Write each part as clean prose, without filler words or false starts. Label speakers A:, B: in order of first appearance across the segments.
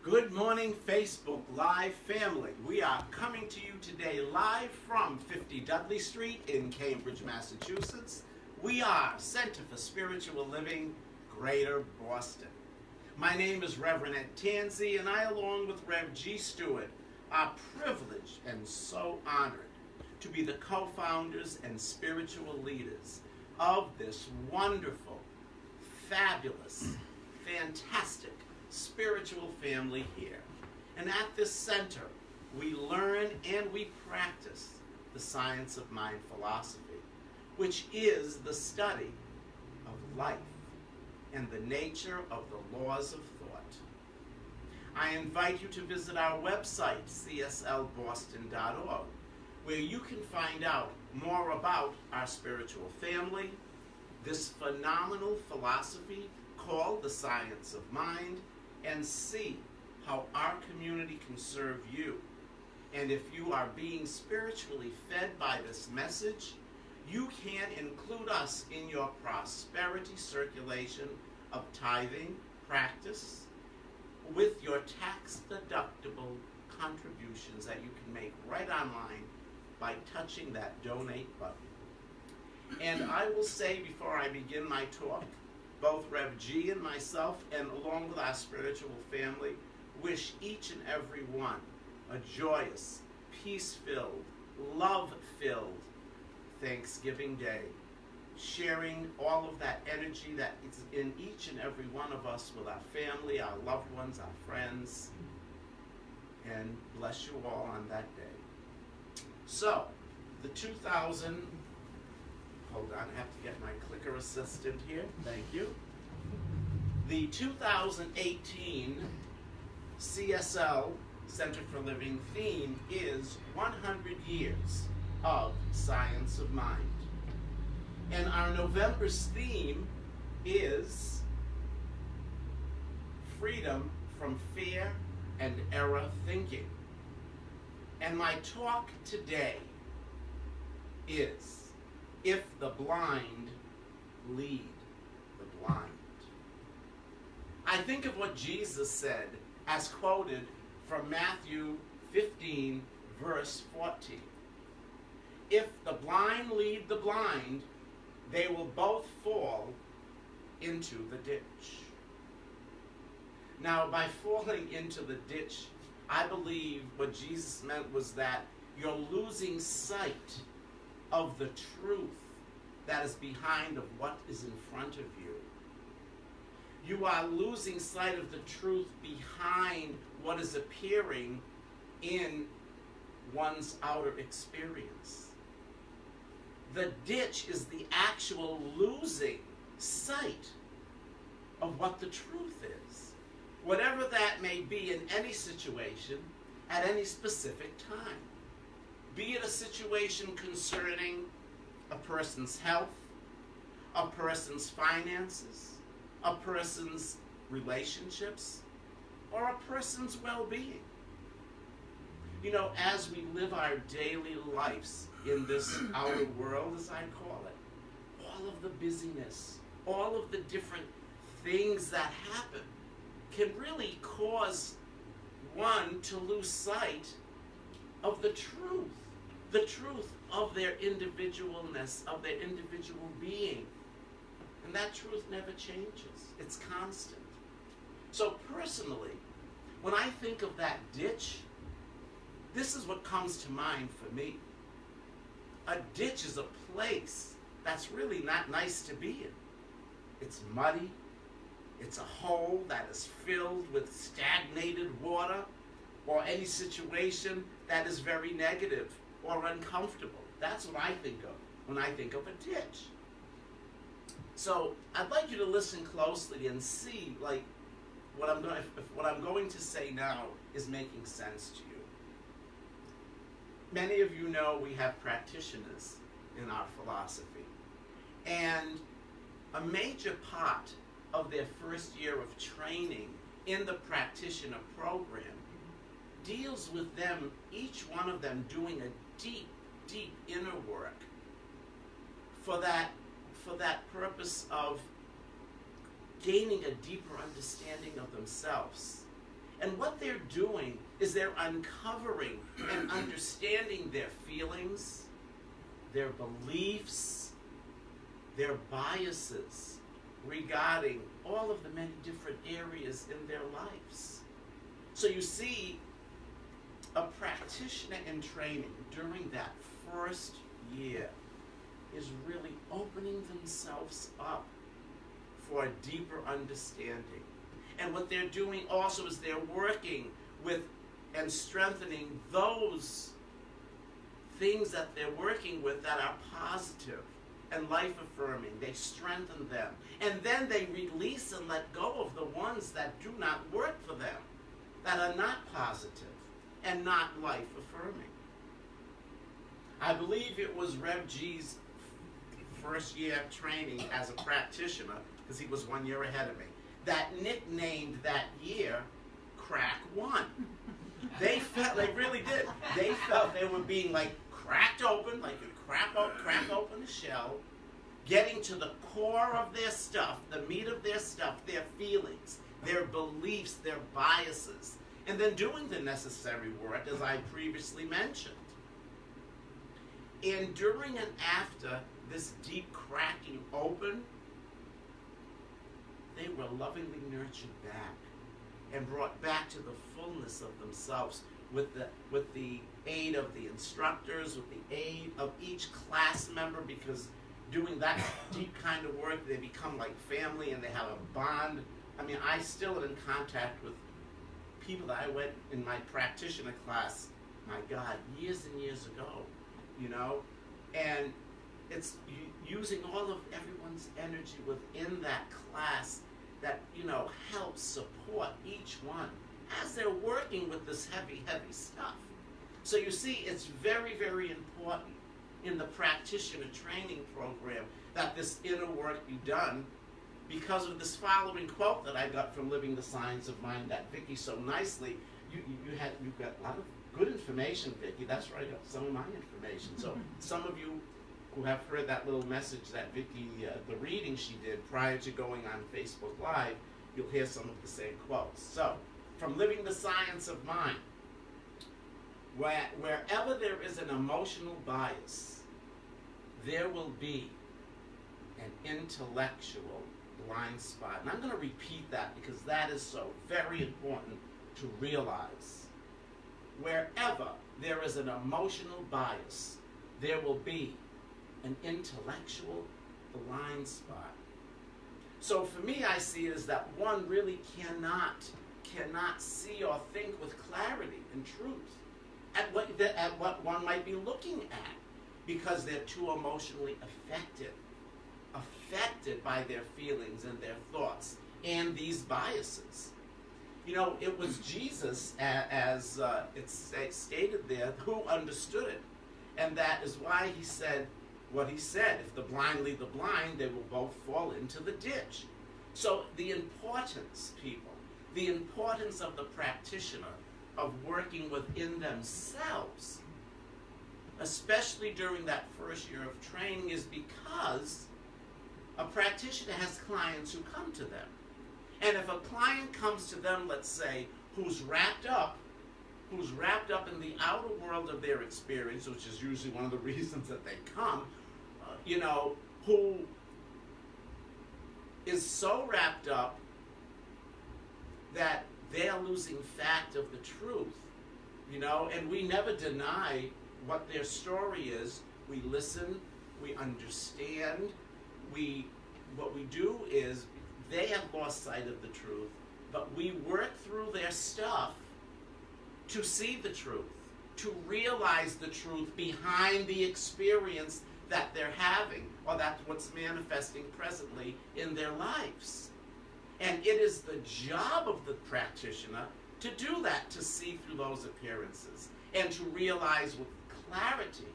A: Good morning, Facebook Live family. We are coming to you today live from 50 Dudley Street in Cambridge, Massachusetts. We are Center for Spiritual Living, Greater Boston. My name is Reverend Ed Tansey, and I, along with Rev G. Stewart, are privileged and so honored to be the co-founders and spiritual leaders of this wonderful, fabulous, fantastic spiritual family here. And at this center, we learn and we practice the science of mind philosophy, which is the study of life and the nature of the laws of thought. I invite you to visit our website, cslboston.org, where you can find out more about our spiritual family, this phenomenal philosophy called the science of mind, and see how our community can serve you. And if you are being spiritually fed by this message, you can include us in your prosperity circulation of tithing practice with your tax-deductible contributions that you can make right online by touching that donate button. And I will say before I begin my talk, both Rev G and myself, and along with our spiritual family, wish each and every one a joyous, peace-filled, love-filled Thanksgiving Day, sharing all of that energy that is in each and every one of us with our family, our loved ones, our friends, and bless you all on that day. So, the 2000, hold on, I have to get my clicker assistant here, thank you. The 2018 CSL Center for Living theme is 100 Years of Science of Mind. And our November's theme is freedom from fear and error thinking. And my talk today is if the blind lead the blind. I think of what Jesus said as quoted from Matthew 15, verse 14. If the blind lead the blind, they will both fall into the ditch. Now, by falling into the ditch, I believe what Jesus meant was that you're losing sight of the truth that is behind of what is in front of you. You are losing sight of the truth behind what is appearing in one's outer experience. The ditch is the actual losing sight of what the truth is, whatever that may be in any situation at any specific time. Be it a situation concerning a person's health, a person's finances, a person's relationships, or a person's well-being. You know, as we live our daily lives in this outer world, as I call it, all of the busyness, all of the different things that happen can really cause one to lose sight of the truth of their individualness, of their individual being. And that truth never changes. It's constant. So personally, when I think of that ditch, this is what comes to mind for me. A ditch is a place that's really not nice to be in. It's muddy. It's a hole that is filled with stagnated water, or any situation that is very negative or uncomfortable. That's what I think of when I think of a ditch. So I'd like you to listen closely and see, like, what I'm going to say now is making sense to you. Many of you know we have practitioners in our philosophy, and a major part of their first year of training in the practitioner program deals with them, each one of them, doing a deep, deep inner work for that purpose of gaining a deeper understanding of themselves And what they're doing is they're uncovering and understanding their feelings, their beliefs, their biases regarding all of the many different areas in their lives. So you see, a practitioner in training during that first year is really opening themselves up for a deeper understanding. And what they're doing also is they're working with and strengthening those things that they're working with that are positive and life-affirming. They strengthen them. And then they release and let go of the ones that do not work for them, that are not positive and not life-affirming. I believe it was Rev G's first year training as a practitioner, because he was 1 year ahead of me, that nicknamed that year Crack One. They really did. They felt they were being like cracked open, like you crack open a shell, getting to the core of their stuff, the meat of their stuff, their feelings, their beliefs, their biases, and then doing the necessary work, as I previously mentioned. And during and after this deep cracking open, they were lovingly nurtured back and brought back to the fullness of themselves with the aid of the instructors, with the aid of each class member, because doing that deep kind of work, they become like family and they have a bond. I mean, I still am in contact with people that I went in my practitioner class, my God, years and years ago, you know, and it's using all of everyone's energy within that class that, you know, helps support each one as they're working with this heavy, heavy stuff. So you see, it's very, very important in the practitioner training program that this inner work be done, because of this following quote that I got from Living the Science of Mind that Vicki so nicely, you've got a lot of good information, Vicki. That's where I got some of my information. So some of you who have heard that little message that Vicki, the reading she did prior to going on Facebook Live, you'll hear some of the same quotes. So, from Living the Science of Mind, wherever there is an emotional bias, there will be an intellectual blind spot. And I'm going to repeat that because that is so very important to realize. Wherever there is an emotional bias, there will be an intellectual blind spot. So for me, I see it as that one really cannot see or think with clarity and truth at what one might be looking at, because they're too emotionally affected by their feelings and their thoughts and these biases. You know, it was Jesus, as it's stated there, who understood it. And that is why he said what he said. If the blind lead the blind, they will both fall into the ditch. So the importance, people, the importance of the practitioner of working within themselves, especially during that first year of training, is because a practitioner has clients who come to them. And if a client comes to them, let's say, who's wrapped up in the outer world of their experience, which is usually one of the reasons that they come, who is so wrapped up that they're losing fact of the truth, and we never deny what their story is. We listen, we understand, what we do is, they have lost sight of the truth, but we work through their stuff to see the truth, to realize the truth behind the experience that they're having, or that's what's manifesting presently in their lives. And it is the job of the practitioner to do that, to see through those appearances and to realize with clarity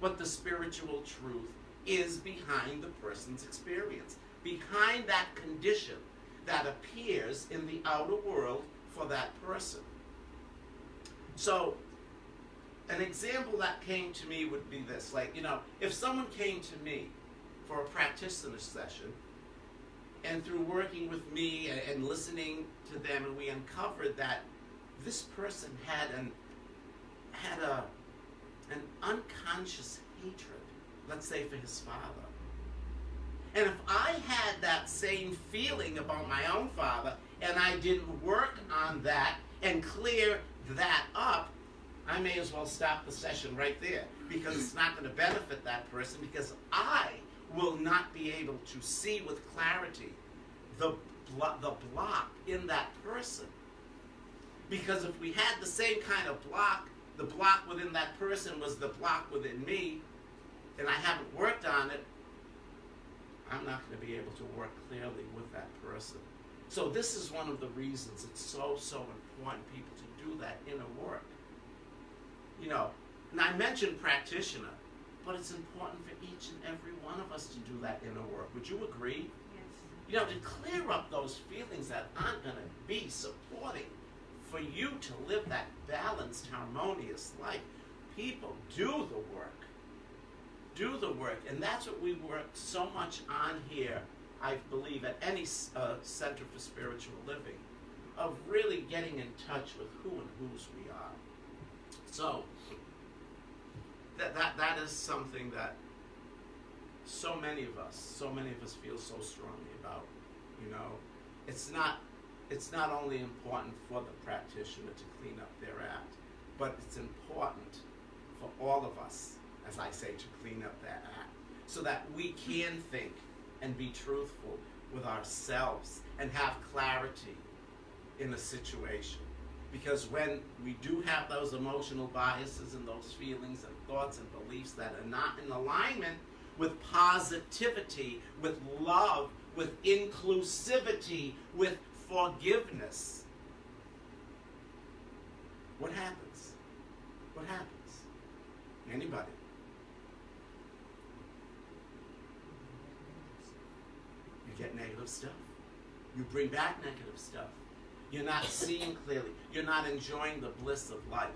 A: what the spiritual truth is behind the person's experience, behind that condition that appears in the outer world for that person. So, an example that came to me would be this. If someone came to me for a practitioner session, and through working with me and listening to them, and we uncovered that this person had an unconscious hatred, let's say for his father. And if I had that same feeling about my own father and I didn't work on that and clear that up, I may as well stop the session right there, because it's not going to benefit that person, because I will not be able to see with clarity the block in that person. Because if we had the same kind of block, the block within that person was the block within me, and I haven't worked on it, I'm not going to be able to work clearly with that person. So this is one of the reasons it's so important, people, to do that inner work. You know, and I mentioned practitioner, but it's important for each and every one of us to do that inner work. Would you agree?
B: Yes.
A: You know, to clear up those feelings that aren't going to be supporting for you to live that balanced, harmonious life. People, do the work. Do the work. And that's what we work so much on here, I believe, at any Center for Spiritual Living, of really getting in touch with who and whose we are. So, that is something that so many of us feel so strongly about. You know, it's not only important for the practitioner to clean up their act, but it's important for all of us, as I say, to clean up that act, so that we can think and be truthful with ourselves and have clarity in a situation. Because when we do have those emotional biases and those feelings and thoughts and beliefs that are not in alignment with positivity, with love, with inclusivity, with forgiveness, what happens? What happens? Anybody? You get negative stuff. You bring back negative stuff. You're not seeing clearly. You're not enjoying the bliss of life.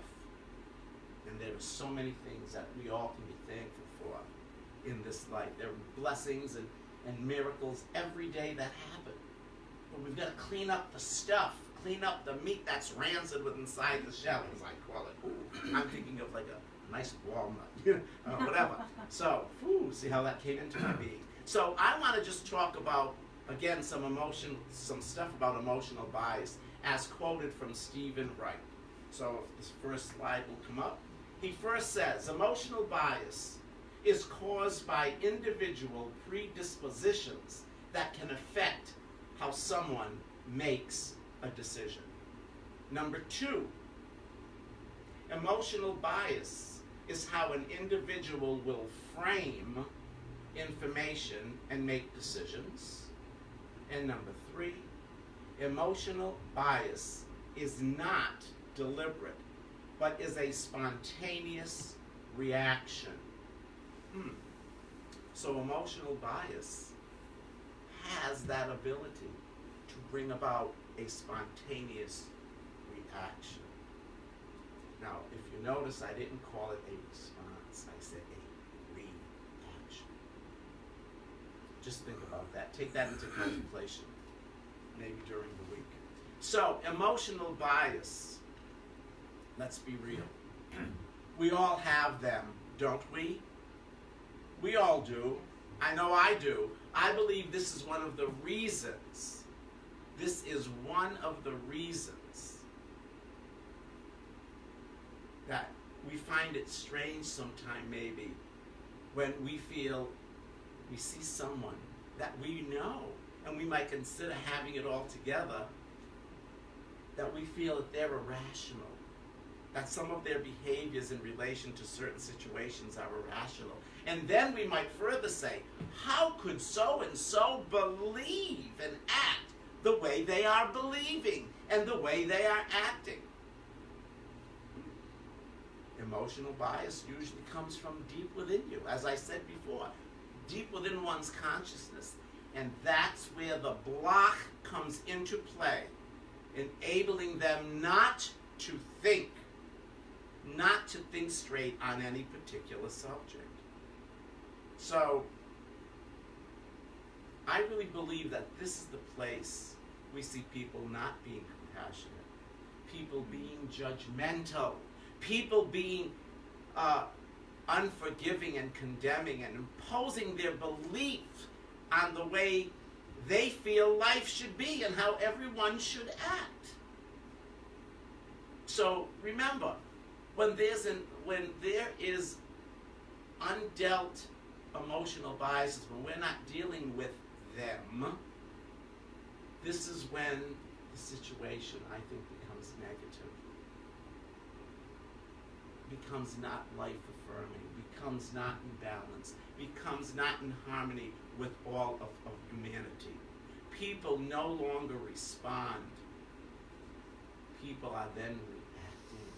A: And there are so many things that we all can be thankful for in this life. There are blessings and miracles every day that happen. But we've got to clean up the stuff. Clean up the meat that's rancid with inside the shell, as I call it. Ooh, I'm thinking of like a nice walnut, whatever. So, see how that came into my being. So I want to just talk about, again, some stuff about emotional bias, as quoted from Stephen Wright. So if this first slide will come up. He first says, emotional bias is caused by individual predispositions that can affect how someone makes a decision. Number 2, emotional bias is how an individual will frame information and make decisions. And number 3, emotional bias is not deliberate, but is a spontaneous reaction. So emotional bias has that ability to bring about a spontaneous reaction. Now, if you notice, I didn't call it a response. I said a reaction. Just think about that. Take that into contemplation, maybe during the week. So, emotional bias. Let's be real. We all have them, don't we? We all do. I know I do. I believe this is one of the reasons. This is one of the reasons that we find it strange sometime, maybe, when we see someone that we know and we might consider having it all together, that we feel that they're irrational, that some of their behaviors in relation to certain situations are irrational. And then we might further say, how could so-and-so believe and act the way they are believing and the way they are acting? Emotional bias usually comes from deep within you, as I said before, deep within one's consciousness. And that's where the block comes into play, enabling them not to think straight on any particular subject. So, I really believe that this is the place we see people not being compassionate, people being judgmental, people being unforgiving and condemning and imposing their belief on the way they feel life should be and how everyone should act. So remember, when there is undealt emotional biases, when we're not dealing with them, this is when the situation, I think, becomes negative, becomes not life-affirming, becomes not in balance, becomes not in harmony with all of humanity. People no longer respond. People are then reacting.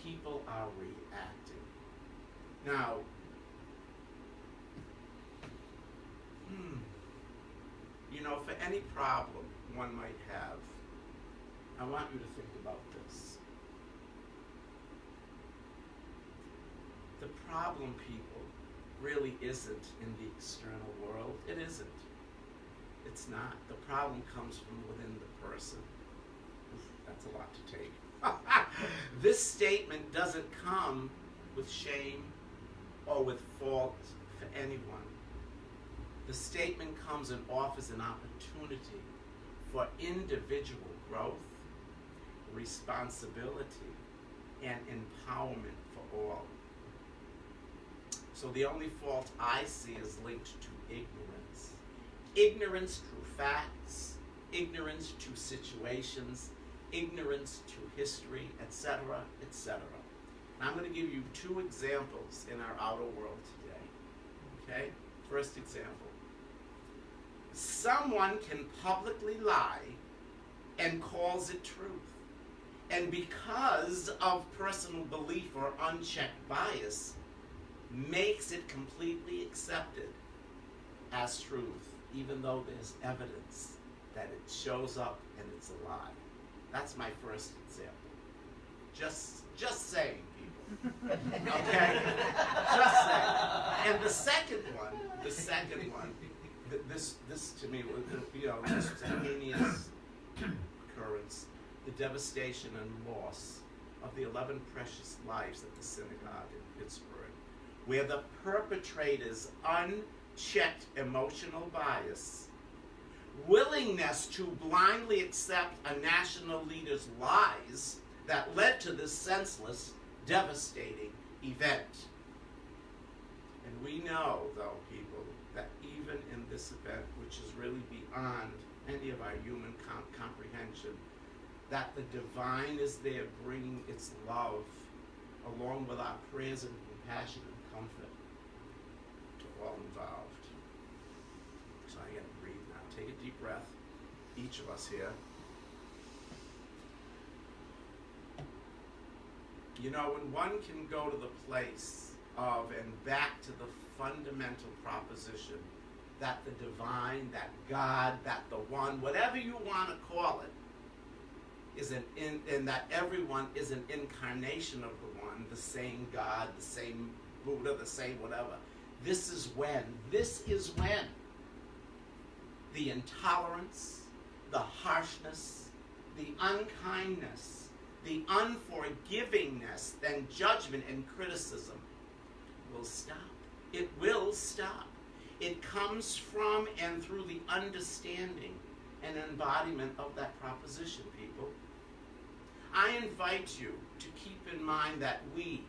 A: People are reacting. Now, for any problem one might have, I want you to think about this. The problem, people, really isn't in the external world. It isn't. It's not. The problem comes from within the person. That's a lot to take. This statement doesn't come with shame or with fault for anyone. The statement comes and offers an opportunity for individual growth, responsibility, and empowerment for all. So the only fault I see is linked to ignorance. Ignorance to facts, ignorance to situations, ignorance to history, etc., etc. And I'm going to give you two examples in our outer world today. Okay? First example. Someone can publicly lie and calls it truth. And because of personal belief or unchecked bias, makes it completely accepted as truth, even though there's evidence that it shows up and it's a lie. That's my first example. Just saying, people. Okay? Just saying. And the second one, this to me was, this was a heinous occurrence, the devastation and loss of the 11 precious lives at the synagogue in Pittsburgh, where the perpetrators' unchecked emotional bias, willingness to blindly accept a national leader's lies that led to this senseless, devastating event. And we know, though, people, that even in this event, which is really beyond any of our human comprehension, that the divine is there bringing its love along with our prayers and compassion and comfort to all involved. So I gotta breathe now. Take a deep breath, each of us here. When one can go to the place of and back to the fundamental proposition that the divine, that God, that the one, whatever you want to call it, is and that everyone is an incarnation of the one, the same God, the same Buddha, the same whatever. This is when the intolerance, the harshness, the unkindness, the unforgivingness, and judgment and criticism will stop. It will stop. It comes from and through the understanding and embodiment of that proposition, people. I invite you to keep in mind that we,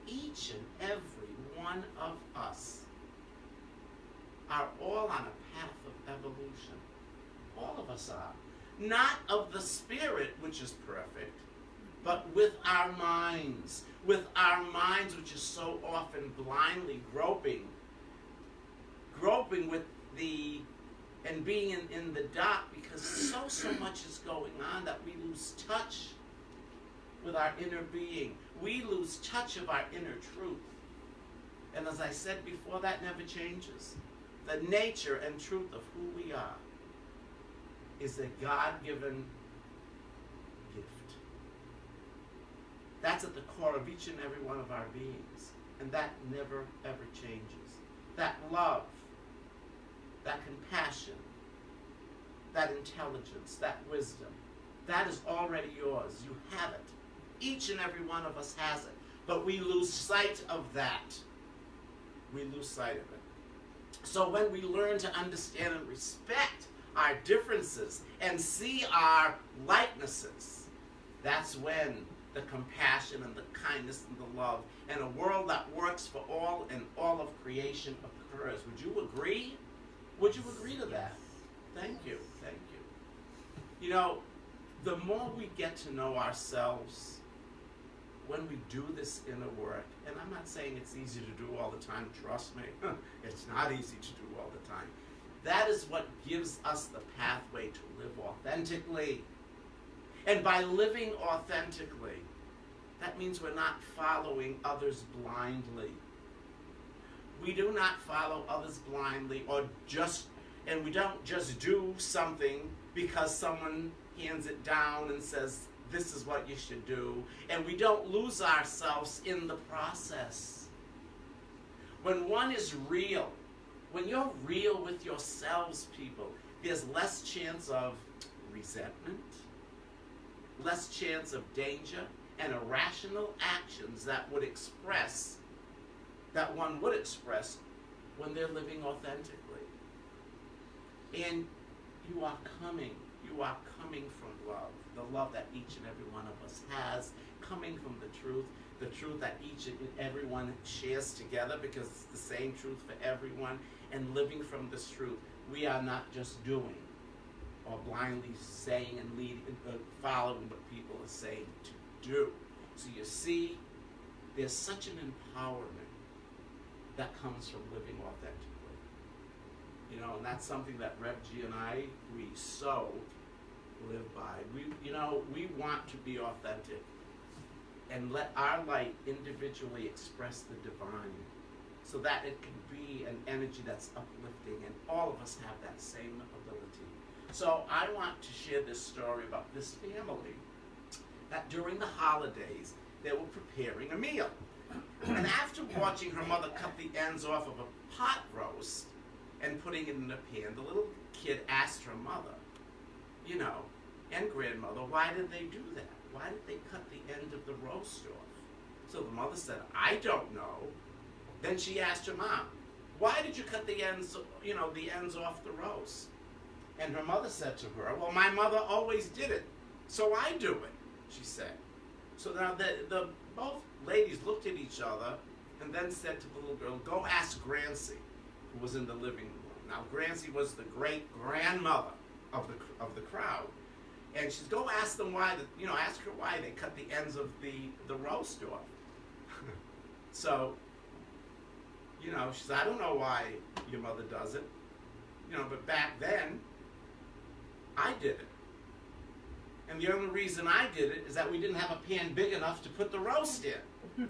A: each and every one of us, are all on a path of evolution. All of us are. Not of the spirit, which is perfect, but with our minds. With our minds, which is so often blindly groping with and being in the dark, because so much is going on that we lose touch with our inner being. We lose touch of our inner truth. And as I said before, that never changes. The nature and truth of who we are is a God-given gift. That's at the core of each and every one of our beings. And that never, ever changes. That love, that compassion, that intelligence, that wisdom, That is already yours. You have it. Each and every one of us has it. But we lose sight of that. We lose sight of it. So when we learn to understand and respect our differences and see our likenesses, that's when the compassion and the kindness and the love and a world that works for all and all of creation occurs. Would you agree? Would you agree to that? Thank you. Thank you. You know, the more we get to know ourselves, when we do this inner work, and I'm not saying it's easy to do all the time, trust me, it's not easy to do all the time. That is what gives us the pathway to live authentically. And by living authentically, that means we're not following others blindly. We do not follow others blindly and we don't just do something because someone hands it down and says, this is what you should do. And we don't lose ourselves in the process. When one is real, when you're real with yourselves, people, there's less chance of resentment, less chance of danger, and irrational actions that one would express when they're living authentically. And you are coming from love, the love that each and every one of us has, coming from the truth that each and everyone shares together, because it's the same truth for everyone, and living from this truth. We are not just doing or blindly saying and following what people are saying to do. So you see, there's such an empowerment that comes from living authentically. You know, and that's something that Rev G and I, we so live by. We want to be authentic and let our light individually express the divine so that it can be an energy that's uplifting, and all of us have that same ability. So I want to share this story about this family that during the holidays, they were preparing a meal. And after watching her mother cut the ends off of a pot roast and putting it in a pan, the little kid asked her mother, and grandmother, why did they do that? Why did they cut the end of the roast off? So the mother said, I don't know. Then she asked her mom, why did you cut the ends off the roast? And her mother said to her, well, my mother always did it, so I do it, she said. So now the both ladies looked at each other and then said to the little girl, go ask Grancy, who was in the living room. Now Grancy was the great grandmother of the crowd. And she's go ask them why, ask her why they cut the ends of the roast off. So, she said, I don't know why your mother does it, but back then, I did it. And the only reason I did it is that we didn't have a pan big enough to put the roast in.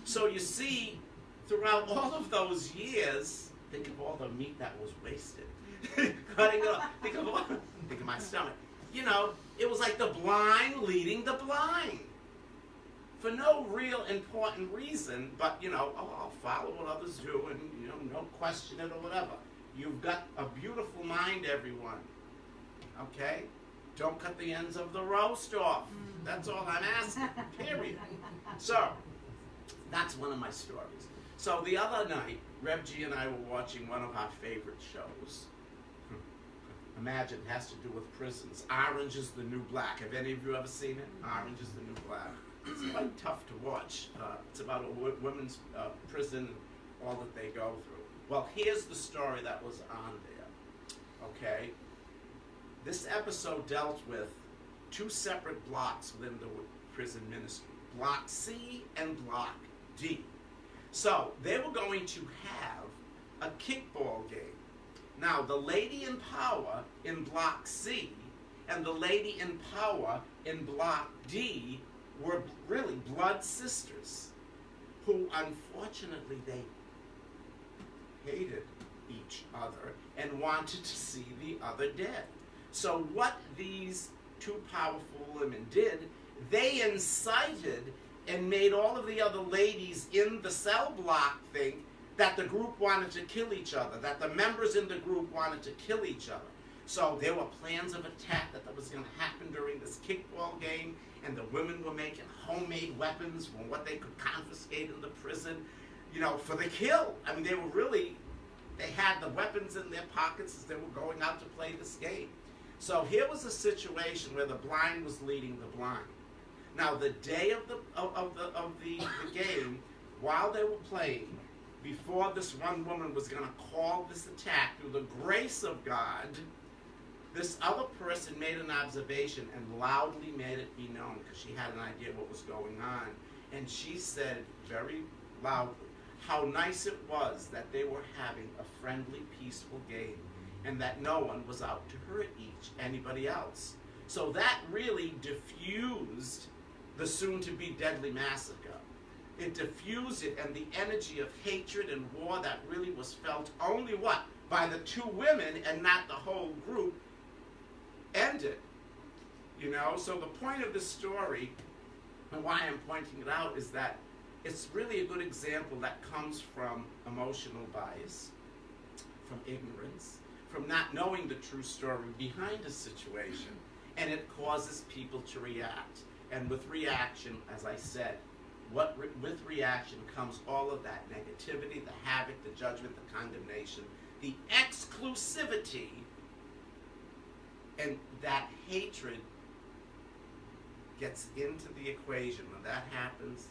A: So you see, throughout all of those years, think of all the meat that was wasted. Cutting it off. Think of my stomach. It was like the blind leading the blind. For no real important reason, but, I'll follow what others do and, no question it or whatever. You've got a beautiful mind, everyone. Okay? Don't cut the ends of the roast off. That's all I'm asking, period. So, that's one of my stories. So the other night, Rev G and I were watching one of our favorite shows. Imagine, it has to do with prisons. Orange is the New Black. Have any of you ever seen it? Orange is the New Black. It's quite tough to watch. It's about a women's prison, all that they go through. Well, here's the story that was on there, okay? This episode dealt with two separate blocks within the prison ministry, Block C and Block D. So they were going to have a kickball game. Now, the lady in power in Block C and the lady in power in Block D were really blood sisters who, unfortunately, they hated each other and wanted to see the other dead. So what these two powerful women did, they incited and made all of the other ladies in the cell block think that the group wanted to kill each other, that the members in the group wanted to kill each other. So there were plans of attack that was going to happen during this kickball game, and the women were making homemade weapons from what they could confiscate in the prison, for the kill. I mean, they had the weapons in their pockets as they were going out to play this game. So here was a situation where the blind was leading the blind. Now, the day of the game, while they were playing, before this one woman was going to call this attack, through the grace of God, this other person made an observation and loudly made it be known, because she had an idea what was going on. And she said very loudly how nice it was that they were having a friendly, peaceful game, and that no one was out to hurt anybody else. So that really diffused the soon-to-be deadly massacre. It diffused it, and the energy of hatred and war that really was felt only by the two women and not the whole group ended. So the point of this story, and why I'm pointing it out, is that it's really a good example that comes from emotional bias, from ignorance, from not knowing the true story behind a situation, and it causes people to react. And with reaction, as I said, with reaction comes all of that negativity, the havoc, the judgment, the condemnation, the exclusivity, and that hatred gets into the equation. When that happens,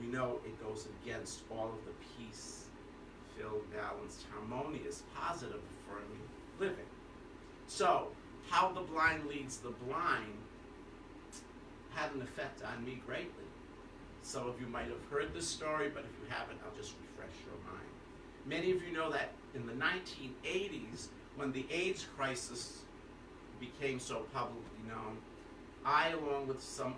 A: we know it goes against all of the peace-filled, balanced, harmonious, positive, affirming living. So, how the blind leads the blind had an effect on me greatly. Some of you might have heard this story, but if you haven't, I'll just refresh your mind. Many of you know that in the 1980s, when the AIDS crisis became so publicly known, I, along with a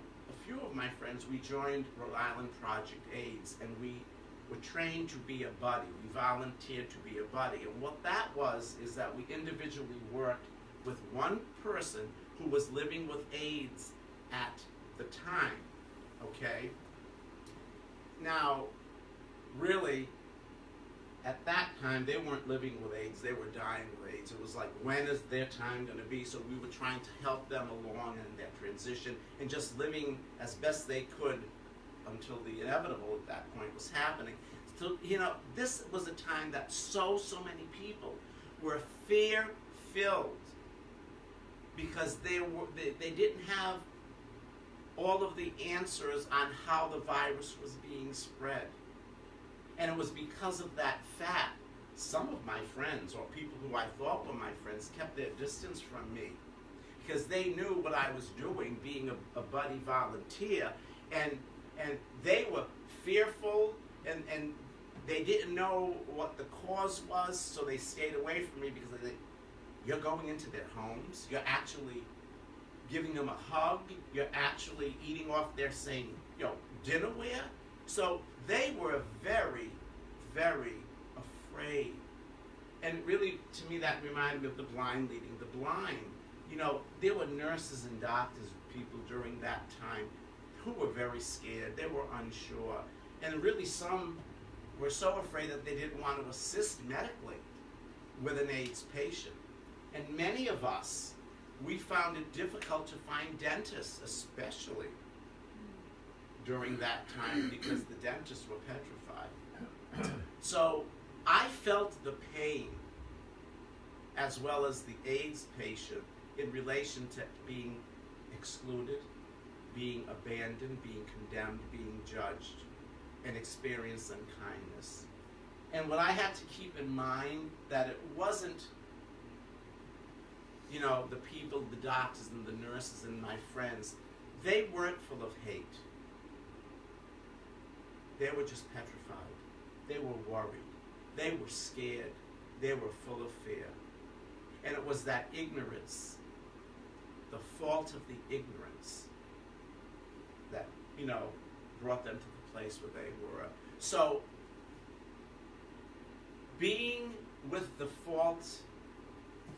A: few of my friends, we joined Rhode Island Project AIDS, and we were trained to be a buddy. We volunteered to be a buddy. And what that was is that we individually worked with one person who was living with AIDS at the time, okay? Now, really, at that time, they weren't living with AIDS, they were dying with AIDS. It was like, when is their time going to be? So we were trying to help them along in their transition and just living as best they could until the inevitable at that point was happening. So, this was a time that so many people were fear-filled because they didn't have all of the answers on how the virus was being spread. And it was because of that fact, some of my friends, or people who I thought were my friends, kept their distance from me because they knew what I was doing, being a buddy volunteer, and they were fearful, and they didn't know what the cause was, so they stayed away from me because you're going into their homes, you're actually giving them a hug, you're actually eating off their same dinnerware. So they were very, very afraid. And really, to me, that reminded me of the blind leading the blind. There were nurses and doctors, people during that time, who were very scared. They were unsure. And really, some were so afraid that they didn't want to assist medically with an AIDS patient. And many of us, we found it difficult to find dentists, especially during that time, because the dentists were petrified. So I felt the pain as well as the AIDS patient in relation to being excluded, being abandoned, being condemned, being judged, and experience unkindness. And what I had to keep in mind, that it wasn't the people, the doctors and the nurses and my friends, they weren't full of hate. They were just petrified. They were worried. They were scared. They were full of fear. And it was that ignorance, the fault of the ignorance, that, brought them to the place where they were. So, being with the fault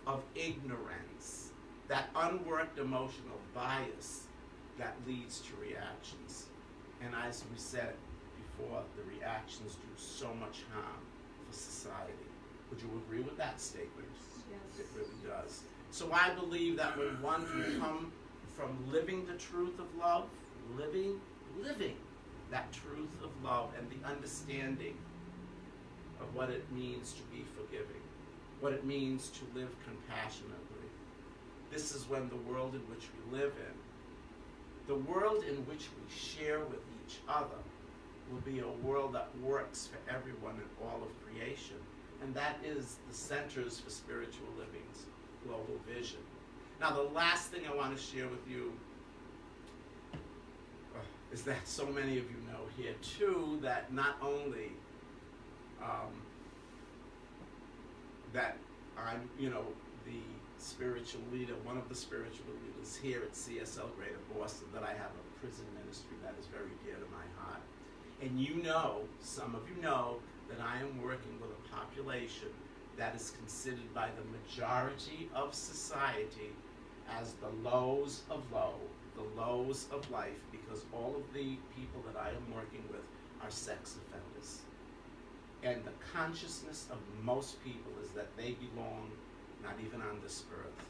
A: of ignorance, that unworked emotional bias that leads to reactions. And as we said before, the reactions do so much harm for society. Would you agree with that statement?
B: Yes.
A: It really does. So I believe that when one can come from living the truth of love, living that truth of love and the understanding of what it means to be forgiving, what it means to live compassionately. This is when the world in which we live in, the world in which we share with each other, will be a world that works for everyone in all of creation. And that is the Centers for Spiritual Living's global vision. Now, the last thing I want to share with you is that so many of you know here too that not only that I'm, the spiritual leader, one of the spiritual leaders here at CSL Greater Boston, that I have a prison ministry that is very dear to my heart. And some of you know, that I am working with a population that is considered by the majority of society as the lows of low, the lows of life, because all of the people that I am working with are sex offenders. And the consciousness of most people is that they belong not even on this earth.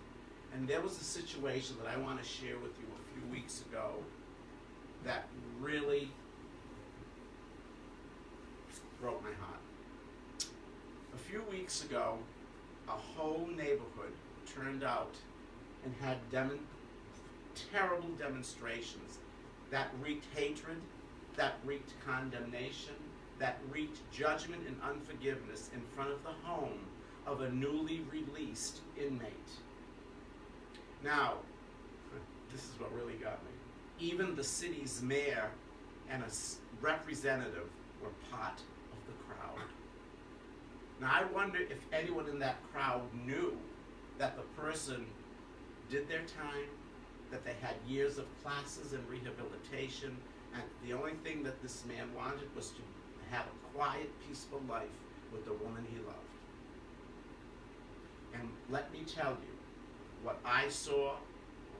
A: And there was a situation that I want to share with you a few weeks ago that really broke my heart. A few weeks ago, a whole neighborhood turned out and had terrible demonstrations that wreaked hatred, that wreaked condemnation, that wreaked judgment and unforgiveness in front of the home of a newly released inmate. Now, this is what really got me. Even the city's mayor and a representative were part of the crowd. Now, I wonder if anyone in that crowd knew that the person did their time, that they had years of classes and rehabilitation, and the only thing that this man wanted was to have a quiet, peaceful life with the woman he loved. And let me tell you, what I saw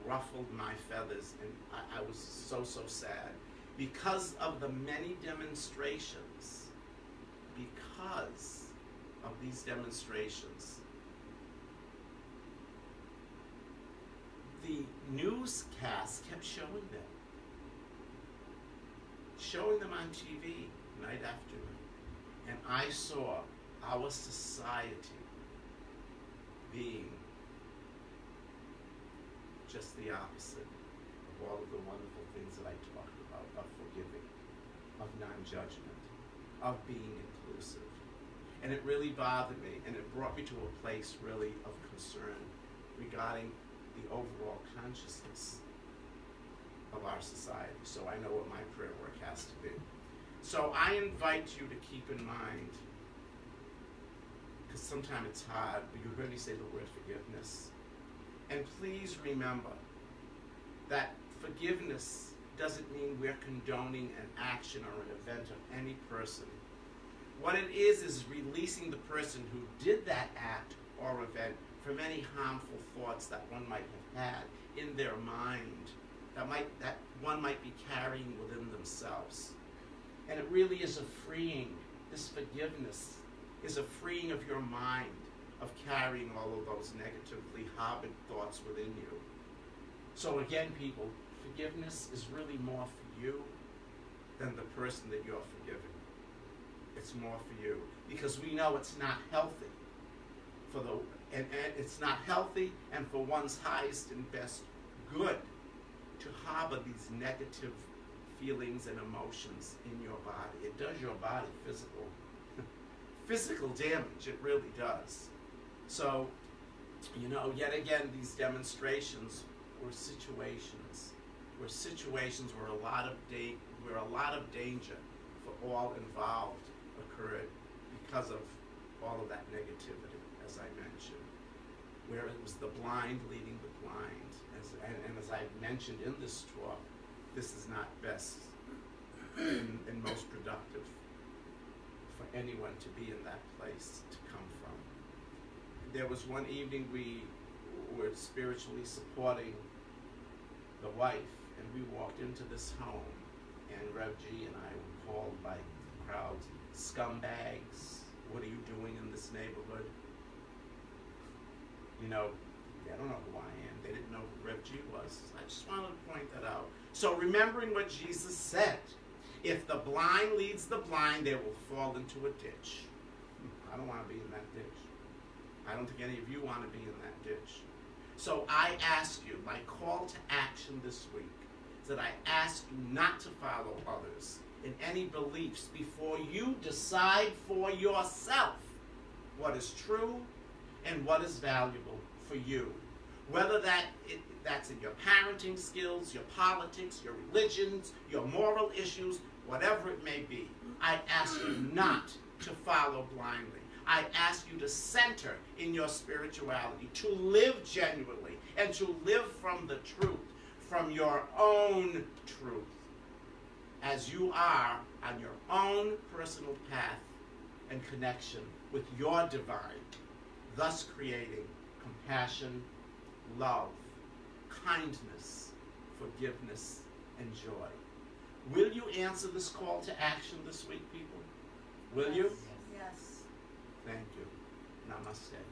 A: ruffled my feathers, and I was so sad. Because of the many demonstrations, because of these demonstrations, the newscast kept showing them on TV night after night. And I saw our society being just the opposite of all of the wonderful things that I talked about, of forgiving, of non-judgment, of being inclusive. And it really bothered me, and it brought me to a place really of concern regarding the overall consciousness of our society. So I know what my prayer work has to be. So I invite you to keep in mind, because sometimes it's hard, but you heard me say the word forgiveness. And please remember that forgiveness doesn't mean we're condoning an action or an event of any person. What it is releasing the person who did that act or event from any harmful thoughts that one might have had in their mind, that one might be carrying within themselves. And it really is a freeing. This forgiveness is a freeing of your mind of carrying all of those negatively harbored thoughts within you. So again, people, forgiveness is really more for you than the person that you're forgiving. It's more for you, because we know it's not healthy and it's not healthy and for one's highest and best good to harbor these negative feelings and emotions in your body. It does your body physical damage. It really does. So, yet again, these demonstrations were situations where a lot of danger for all involved occurred because of all of that negativity, as I mentioned, where it was the blind leading the blind. And as I mentioned in this talk, this is not best and most productive for anyone to be in that place to come from. There was one evening we were spiritually supporting the wife, and we walked into this home, and Rev G and I were called by the crowd scumbags. What are you doing in this neighborhood? They don't know who I am. They didn't know who Rev G was. I just wanted to point that out. So remembering what Jesus said, if the blind leads the blind, they will fall into a ditch. I don't want to be in that ditch. I don't think any of you want to be in that ditch. So I ask you, my call to action this week is that I ask you not to follow others in any beliefs before you decide for yourself what is true and what is valuable for you. Whether that's in your parenting skills, your politics, your religions, your moral issues, whatever it may be, I ask you not to follow blindly. I ask you to center in your spirituality, to live genuinely, and to live from the truth, from your own truth, as you are on your own personal path and connection with your divine, thus creating compassion, love, kindness, forgiveness, and joy. Will you answer this call to action this week, people? Will you?
B: Yes.
A: Thank you. Namaste.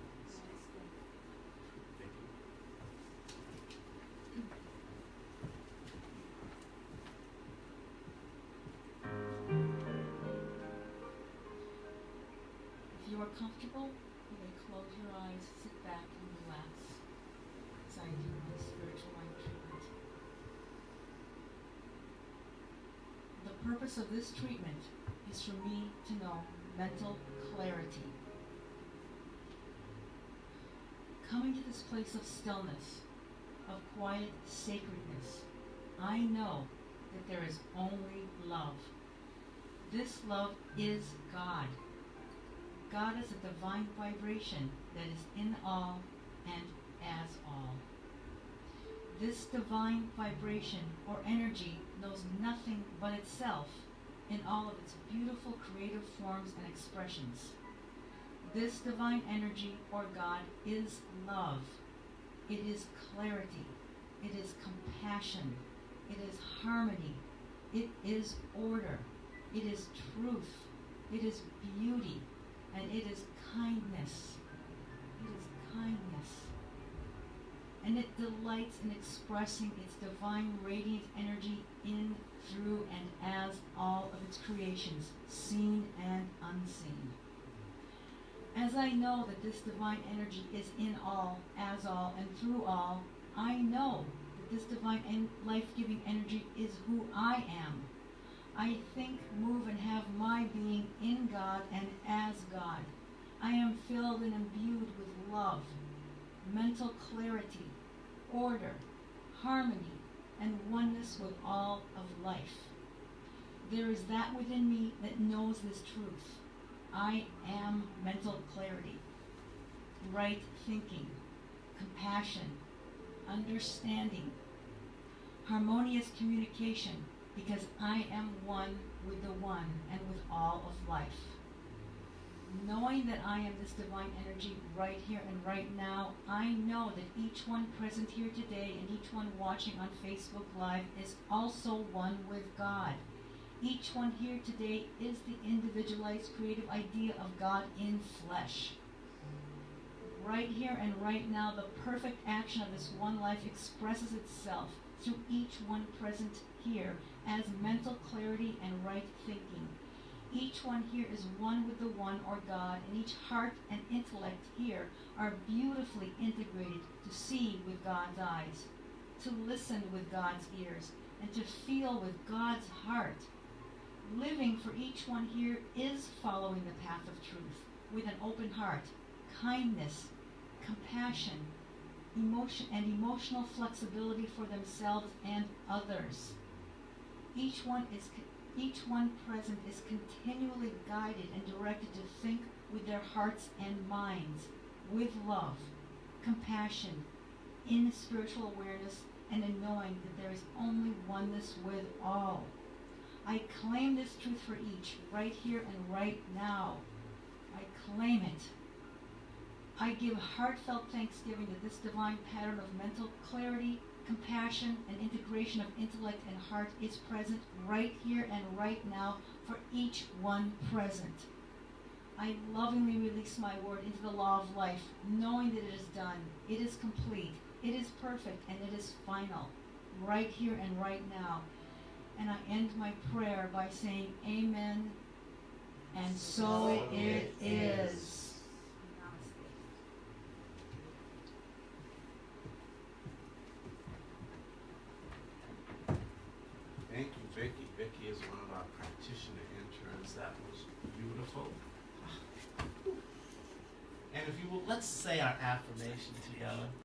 A: Thank you.
B: If you are comfortable, you may close your eyes, sit back, and relax as I do my spiritual life treatment. The purpose of this treatment is for me to know mental clarity. Coming to this place of stillness, of quiet sacredness, I know that there is only love. This love is God. God is a divine vibration that is in all and as all. This divine vibration or energy knows nothing but itself in all of its beautiful creative forms and expressions. This divine energy or God is love. It is clarity. It is compassion. It is harmony. It is order. It is truth. It is beauty. And it is kindness. It is kindness. And it delights in expressing its divine radiant energy in, through, and as all of its creations, seen and unseen. As I know that this divine energy is in all, as all, and through all, I know that this divine and life-giving energy is who I am. I think, move, and have my being in God and as God. I am filled and imbued with love, mental clarity, order, harmony, and oneness with all of life. There is that within me that knows this truth. I am mental clarity, right thinking, compassion, understanding, harmonious communication, because I am one with the one and with all of life. Knowing that I am this divine energy right here and right now, I know that each one present here today and each one watching on Facebook Live is also one with God. Each one here today is the individualized creative idea of God in flesh. Right here and right now, the perfect action of this one life expresses itself through each one present here as mental clarity and right thinking. Each one here is one with the one or God, and each heart and intellect here are beautifully integrated to see with God's eyes, to listen with God's ears, and to feel with God's heart. Living for each one here is following the path of truth with an open heart, kindness, compassion, emotion, and emotional flexibility for themselves and others. Each one present is continually guided and directed to think with their hearts and minds, with love, compassion, in spiritual awareness, and in knowing that there is only oneness with all. I claim this truth for each, right here and right now. I claim it. I give heartfelt thanksgiving that this divine pattern of mental clarity, compassion, and integration of intellect and heart is present right here and right now for each one present. I lovingly release my word into the law of life, knowing that it is done, it is complete, it is perfect, and it is final, right here and right now. And I end my prayer by saying amen, and so it is.
A: Thank you, Vicky. Vicky is one of our practitioner interns. That was beautiful. And if you will, let's say our affirmation together.